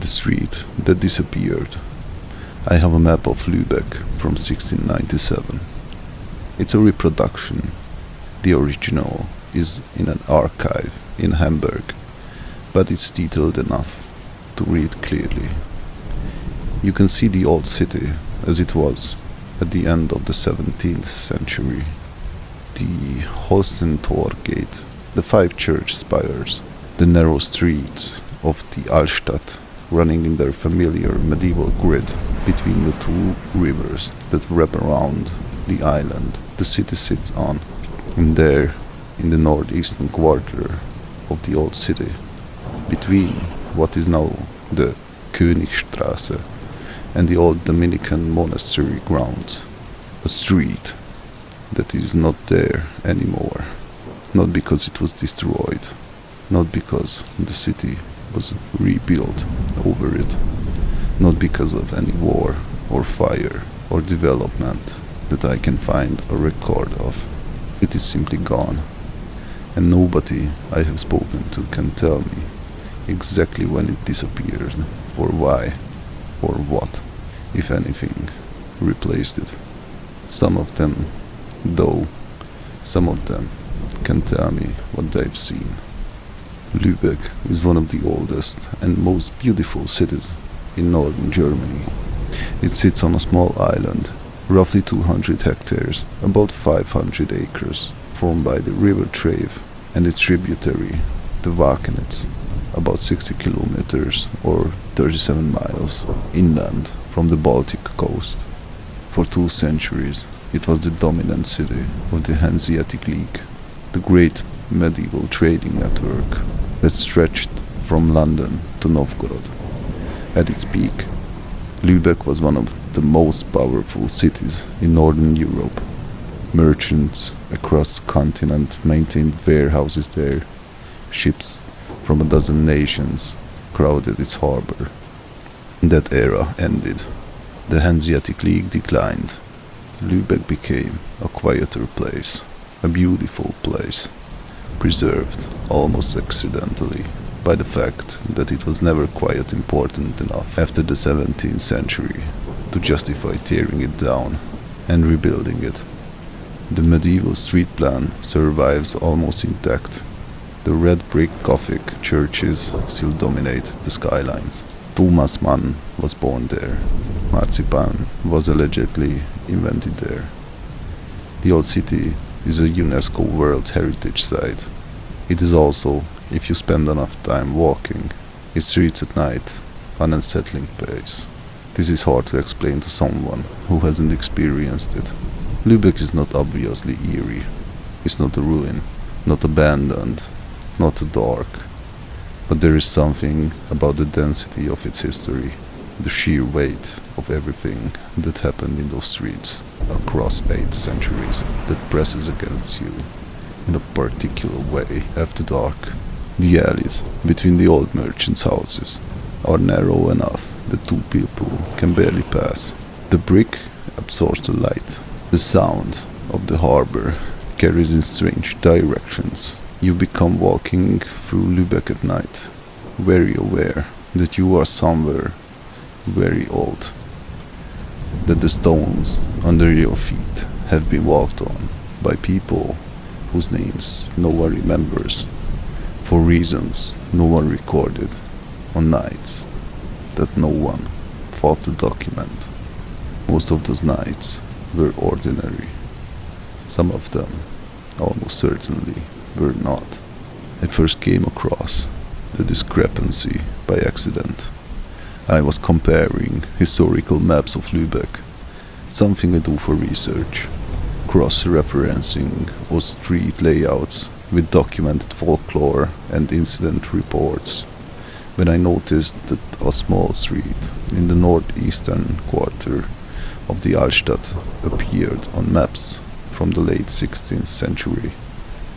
the street that disappeared. I have a map of Lübeck from 1697. It's a reproduction. The original is in an archive in Hamburg, but it's detailed enough to read clearly. You can see the old city as it was at the end of the 17th century. The Holstentor gate, the 5 church spires, the narrow streets of the Altstadt running in their familiar medieval grid between the 2 rivers that wrap around the island the city sits on. And there, in the northeastern quarter of the old city, between what is now the Königstraße and the old Dominican monastery grounds, a street that is not there anymore, not because it was destroyed, not because the city was rebuilt over it, not because of any war or fire or development that I can find a record of. It is simply gone, and nobody I have spoken to can tell me exactly when it disappeared, or why, or what, if anything, replaced it. Some of them can tell me what they've seen. Lübeck is one of the oldest and most beautiful cities in northern Germany. It sits on a small island, roughly 200 hectares, about 500 acres, formed by the river Trave and its tributary, the Wakenitz, about 60 kilometers or 37 miles inland from the Baltic coast. For 2 centuries, it was the dominant city of the Hanseatic League, the great medieval trading network that stretched from London to Novgorod. At its peak, Lübeck was one of the most powerful cities in northern Europe. Merchants across the continent maintained warehouses there. Ships from a dozen nations crowded its harbor. That era ended. The Hanseatic League declined. Lübeck became a quieter place, a beautiful place, preserved almost accidentally by the fact that it was never quite important enough after the 17th century to justify tearing it down and rebuilding it. The medieval street plan survives almost intact. The red brick Gothic churches still dominate the skylines. Thomas Mann was born there. Marzipan was allegedly invented there. The old city is a UNESCO World Heritage Site. It is also, if you spend enough time walking its streets at night, an unsettling place. This is hard to explain to someone who hasn't experienced it. Lübeck is not obviously eerie. It's not a ruin, not abandoned, not dark. But there is something about the density of its history, the sheer weight of everything that happened in those streets across 8 centuries that presses against you in a particular way after dark. The alleys between the old merchants' houses are narrow enough that 2 people can barely pass. The brick absorbs the light. The sound of the harbor carries in strange directions. You become walking through Lübeck at night, very aware that you are somewhere very old, that the stones under your feet have been walked on by people whose names no one remembers, for reasons no one recorded, on nights that no one thought to document. Most of those nights were ordinary. Some of them, almost certainly, were not. I first came across the discrepancy by accident. I was comparing historical maps of Lübeck, something I do for research, cross-referencing all street layouts with documented folklore and incident reports, when I noticed that a small street in the northeastern quarter of the Altstadt appeared on maps from the late 16th century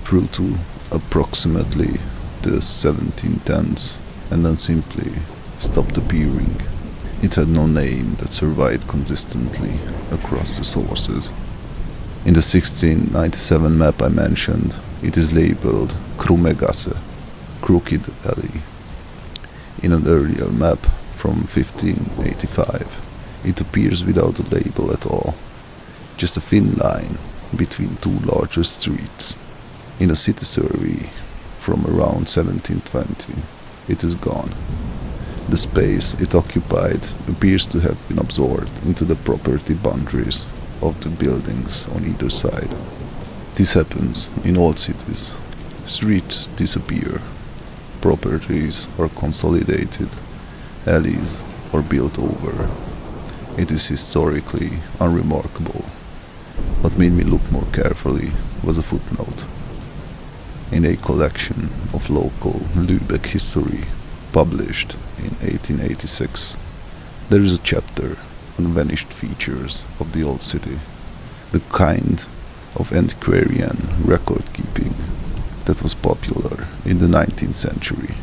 through to approximately the 1710s, and then simply stopped appearing. It had no name that survived consistently across the sources. In the 1697 map I mentioned, it is labeled Krumme Gasse, Crooked Alley. In an earlier map from 1585. It appears without a label at all, just a thin line between two larger streets. In a city survey from around 1720, it is gone. The space it occupied appears to have been absorbed into the property boundaries of the buildings on either side. This happens in all cities. Streets disappear, properties are consolidated, alleys are built over. It is historically unremarkable. What made me look more carefully was a footnote. In a collection of local Lübeck history published in 1886, there is a chapter on vanished features of the old city, the kind of antiquarian record-keeping that was popular in the 19th century.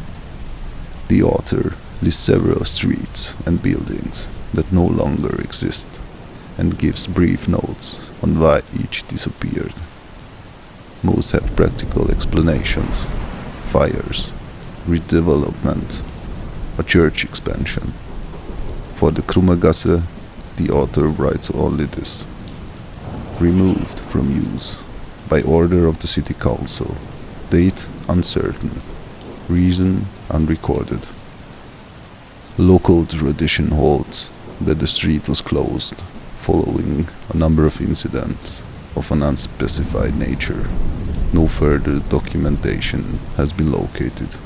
The author lists several streets and buildings that no longer exist and gives brief notes on why each disappeared. Most have practical explanations: fires, redevelopment, a church expansion. For the Krummergasse, the author writes only this: removed from use by order of the city council, date uncertain, reason unrecorded. Local tradition holds that the street was closed following a number of incidents of an unspecified nature. No further documentation has been located.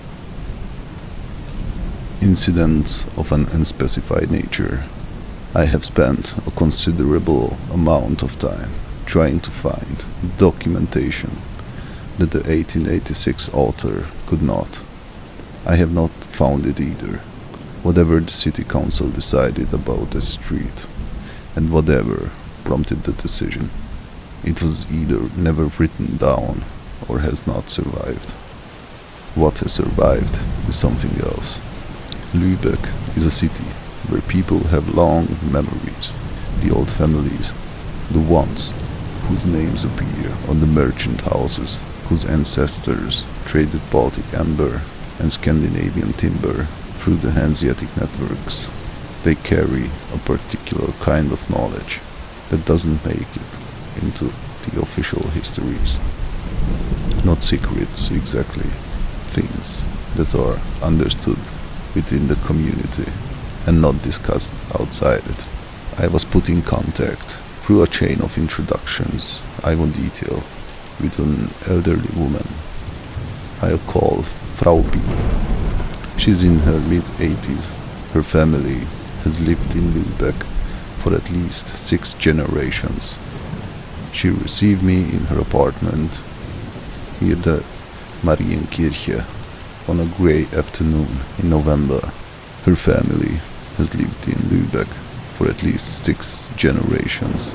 Incidents of an unspecified nature. I have spent a considerable amount of time trying to find documentation that the 1886 author could not. I have not found it either. Whatever the city council decided about the street, and whatever prompted the decision, it was either never written down or has not survived. What has survived is something else. Lübeck is a city where people have long memories, the old families, the ones whose names appear on the merchant houses, whose ancestors traded Baltic amber and Scandinavian timber through the Hanseatic networks. They carry a particular kind of knowledge that doesn't make it into the official histories. Not secrets exactly, things that are understood within the community and not discussed outside it. I was put in contact through a chain of introductions I won't detail with an elderly woman I'll call Frau B. She's in her mid-80s. Her family has lived in Lübeck for at least 6 generations. She received me in her apartment near the Marienkirche on a grey afternoon in November. Her family has lived in Lübeck for at least 6 generations.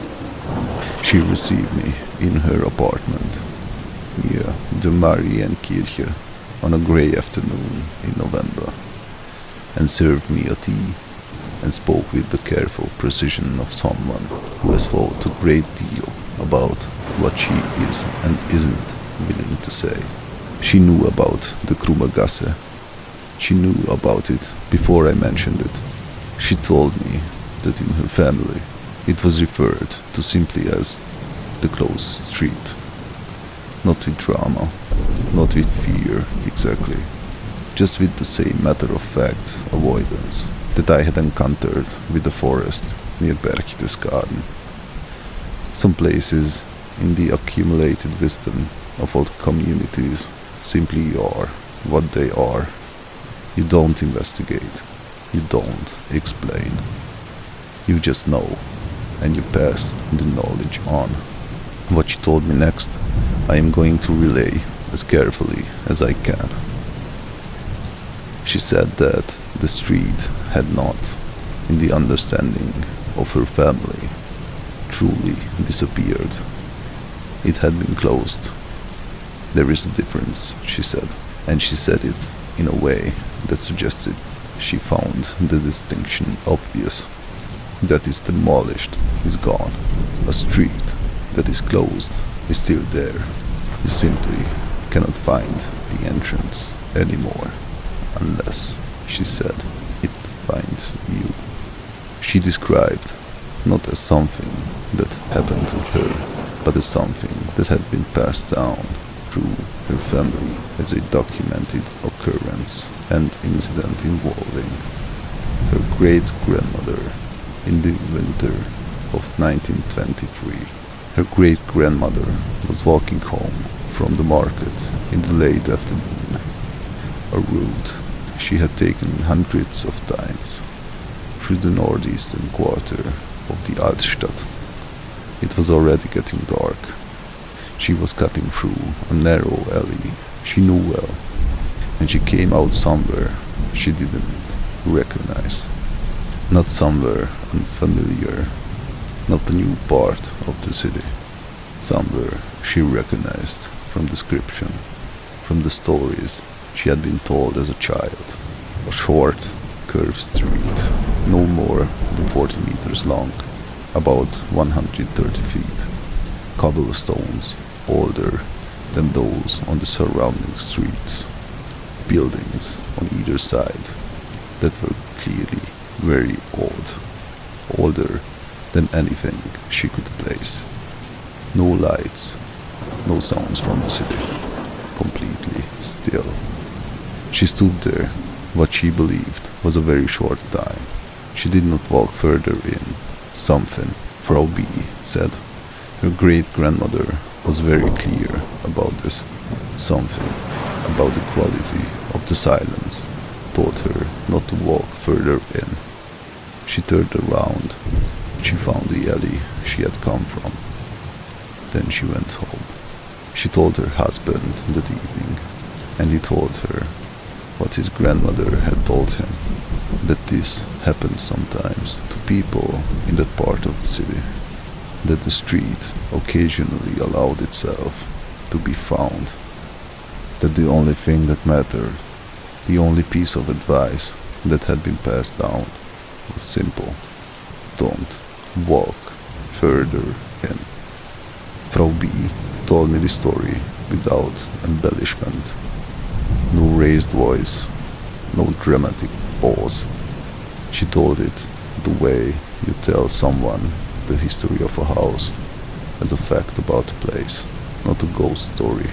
She received me in her apartment near the Marienkirche on a grey afternoon in November, and served me a tea and spoke with the careful precision of someone who has thought a great deal about what she is and isn't willing to say. She knew about the Krummergasse. She knew about it before I mentioned it. She told me that in her family it was referred to simply as the closed street. Not with drama, not with fear exactly, just with the same matter-of-fact avoidance that I had encountered with the forest near Berchtesgaden. Some places, in the accumulated wisdom of old communities, simply are what they are. You don't investigate, you don't explain. You just know, and you pass the knowledge on. What she told me next, I am going to relay as carefully as I can. She said that the street had not, in the understanding of her family, truly disappeared. It had been closed. There is a difference, she said, and she said it in a way that suggested she found the distinction obvious. That is demolished is gone. A street that is closed is still there. You simply cannot find the entrance anymore, unless, she said, it find you. She described not as something that happened to her, but as something that had been passed down through her family as a documented occurrence and incident involving her great-grandmother in the winter of 1923. Her great-grandmother was walking home from the market in the late afternoon, a route she had taken hundreds of times through the northeastern quarter of the Altstadt. It was already getting dark. She was cutting through a narrow alley she knew well, and she came out somewhere she didn't recognize. Not somewhere unfamiliar, not the new part of the city. Somewhere she recognized from description, from the stories she had been told as a child. A short, curved street, no more than 40 meters long, about 130 feet. Cobblestones older than those on the surrounding streets. Buildings on either side that were clearly very old, older than anything she could place. No lights, no sounds from the city, completely still. She stood there, what she believed was a very short time. She did not walk further in. Something, Frau B. said. Her great-grandmother was very clear about this. Something about the quality of the silence told her not to walk further in. She turned around. She found the alley she had come from. Then she went home. She told her husband that evening, and he told her what his grandmother had told him, that this happened sometimes to people in that part of the city, that the street occasionally allowed itself to be found, that the only thing that mattered, the only piece of advice that had been passed down was simple: don't walk further in. Frau B. told me the story without embellishment. No raised voice, no dramatic pause. She told it the way you tell someone the history of a house, as a fact about a place, not a ghost story.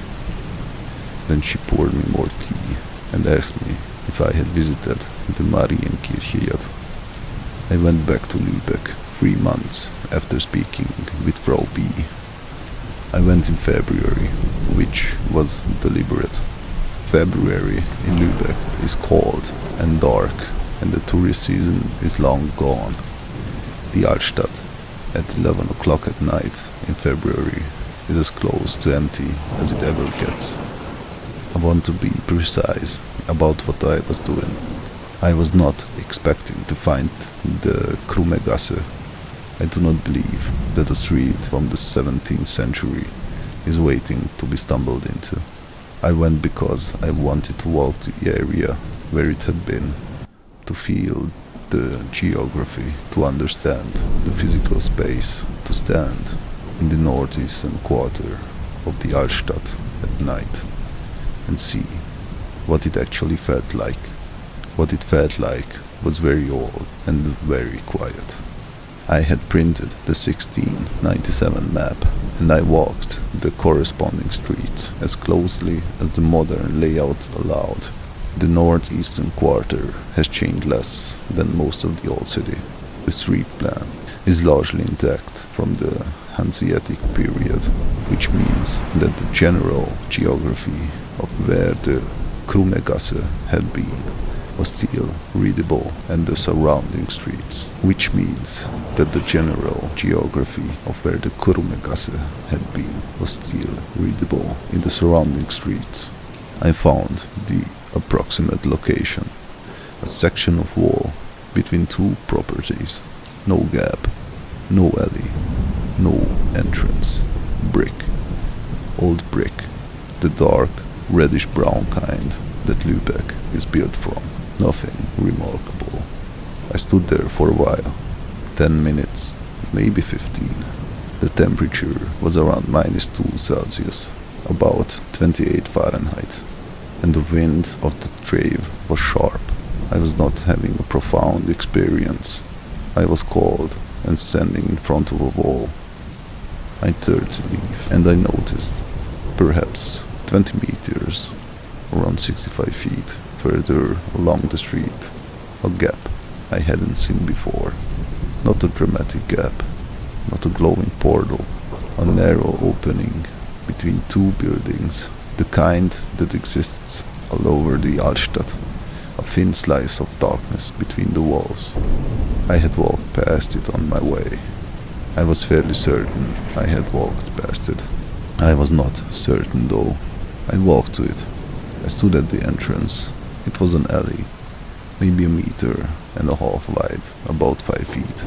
Then she poured me more tea and asked me if I had visited the Marienkirche yet. I went back to Lübeck 3 months after speaking with Frau B. I went in February, which was deliberate. February in Lübeck is cold and dark, and the tourist season is long gone. The Altstadt at 11 o'clock at night in February is as close to empty as it ever gets. I want to be precise about what I was doing. I was not expecting to find the Krummegasse. I do not believe that a street from the 17th century is waiting to be stumbled into. I went because I wanted to walk the area where it had been, to feel the geography, to understand the physical space, to stand in the northeastern quarter of the Altstadt at night and see what it actually felt like. What it felt like was very old and very quiet. I had printed the 1697 map, and I walked the corresponding streets as closely as the modern layout allowed. The northeastern quarter has changed less than most of the old city. The street plan is largely intact from the Hanseatic period, which means that the general geography of where the Krummegasse had been was still readable, and the surrounding streets, which means that the general geography of where the Krummegasse had been was still readable in the surrounding streets. I found the approximate location, a section of wall between two properties, no gap, no alley, no entrance, brick, old brick, the dark reddish-brown kind that Lübeck is built from. Nothing remarkable. I stood there for a while, 10 minutes, maybe 15. The temperature was around -2 Celsius, about 28 Fahrenheit, and the wind of the trave was sharp. I was not having a profound experience. I was cold and standing in front of a wall. I turned to leave and I noticed, perhaps 20 meters, around 65 feet further along the street, a gap I hadn't seen before. Not a dramatic gap, not a glowing portal, a narrow opening between two buildings, the kind that exists all over the Altstadt, a thin slice of darkness between the walls. I had walked past it on my way. I was fairly certain I had walked past it. I was not certain though. I walked to it. I stood at the entrance. It was an alley, maybe 1.5 meters wide, about 5 feet,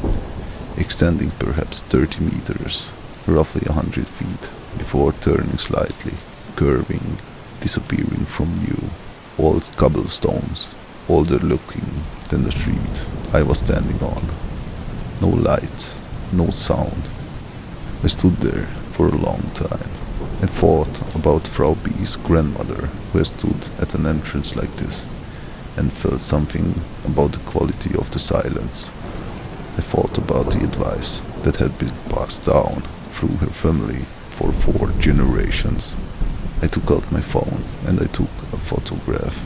extending perhaps 30 meters, roughly 100 feet, before turning slightly, curving, disappearing from view. Old cobblestones, older looking than the street I was standing on. No lights, no sound. I stood there for a long time. I thought about Frau B's grandmother, who had stood at an entrance like this, and felt something about the quality of the silence. I thought about the advice that had been passed down through her family for 4 generations. I took out my phone and I took a photograph.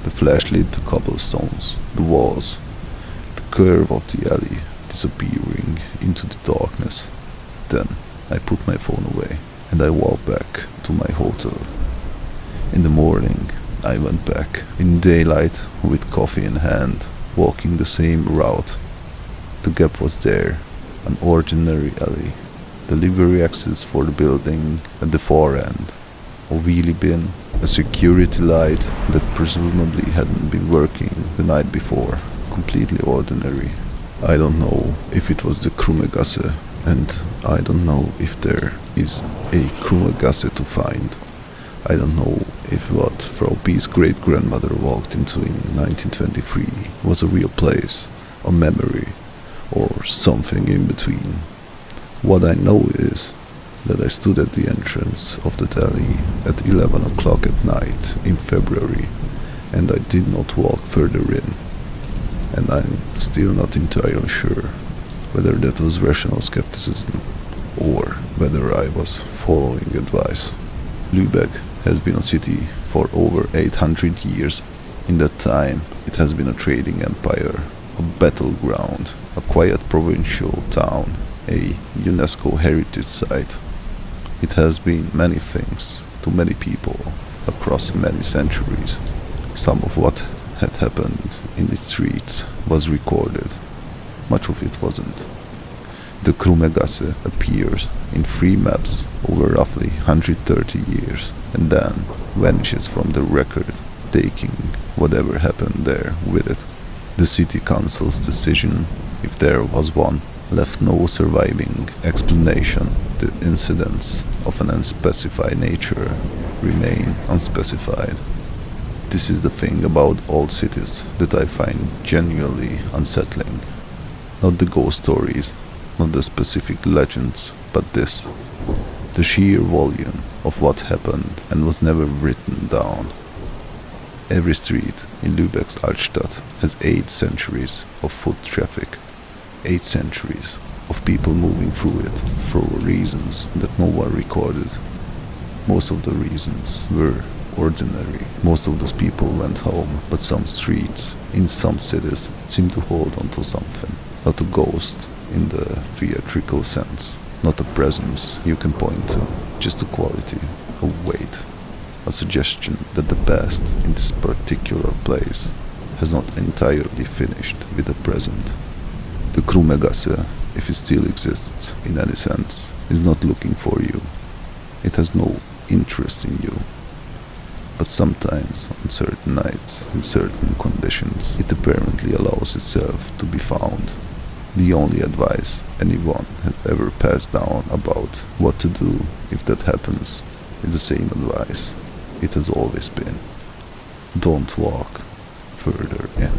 The flash lit the cobblestones, the walls, the curve of the alley disappearing into the darkness. Then I put my phone away and I walked back to my hotel. In the morning I went back in daylight with coffee in hand, walking the same route. The gap was there, an ordinary alley, the livery access for the building at the far end, a wheelie bin, a security light that presumably hadn't been working the night before, completely ordinary. I don't know if it was the Krummegasse, and I don't know if there is a Krummegasse to find. I don't know if what Frau B's great-grandmother walked into in 1923 was a real place, a memory, or something in between. What I know is that I stood at the entrance of the alley at 11 o'clock at night in February, and I did not walk further in. And I'm still not entirely sure whether that was rational skepticism or whether I was following advice. Lübeck has been a city for over 800 years. In that time, it has been a trading empire, a battleground, a quiet provincial town, a UNESCO heritage site. It has been many things to many people across many centuries. Some of what had happened in its streets was recorded. Much of it wasn't. The Krummegasse appears in 3 maps over roughly 130 years and then vanishes from the record, taking whatever happened there with it. The city council's decision, if there was one, left no surviving explanation. The incidents of an unspecified nature remain unspecified. This is the thing about old cities that I find genuinely unsettling. Not the ghost stories, not the specific legends, but this. The sheer volume of what happened and was never written down. Every street in Lübeck's Altstadt has 8 centuries of foot traffic. 8 centuries of people moving through it for reasons that no one recorded. Most of the reasons were ordinary. Most of those people went home, but some streets in some cities seem to hold on to something. Not a ghost in the theatrical sense, not a presence you can point to, just a quality, a weight, a suggestion that the past in this particular place has not entirely finished with the present. The Krummegasse, if it still exists in any sense, is not looking for you. It has no interest in you. But sometimes, on certain nights, in certain conditions, it apparently allows itself to be found. The only advice anyone has ever passed down about what to do if that happens is the same advice it has always been. Don't walk further in.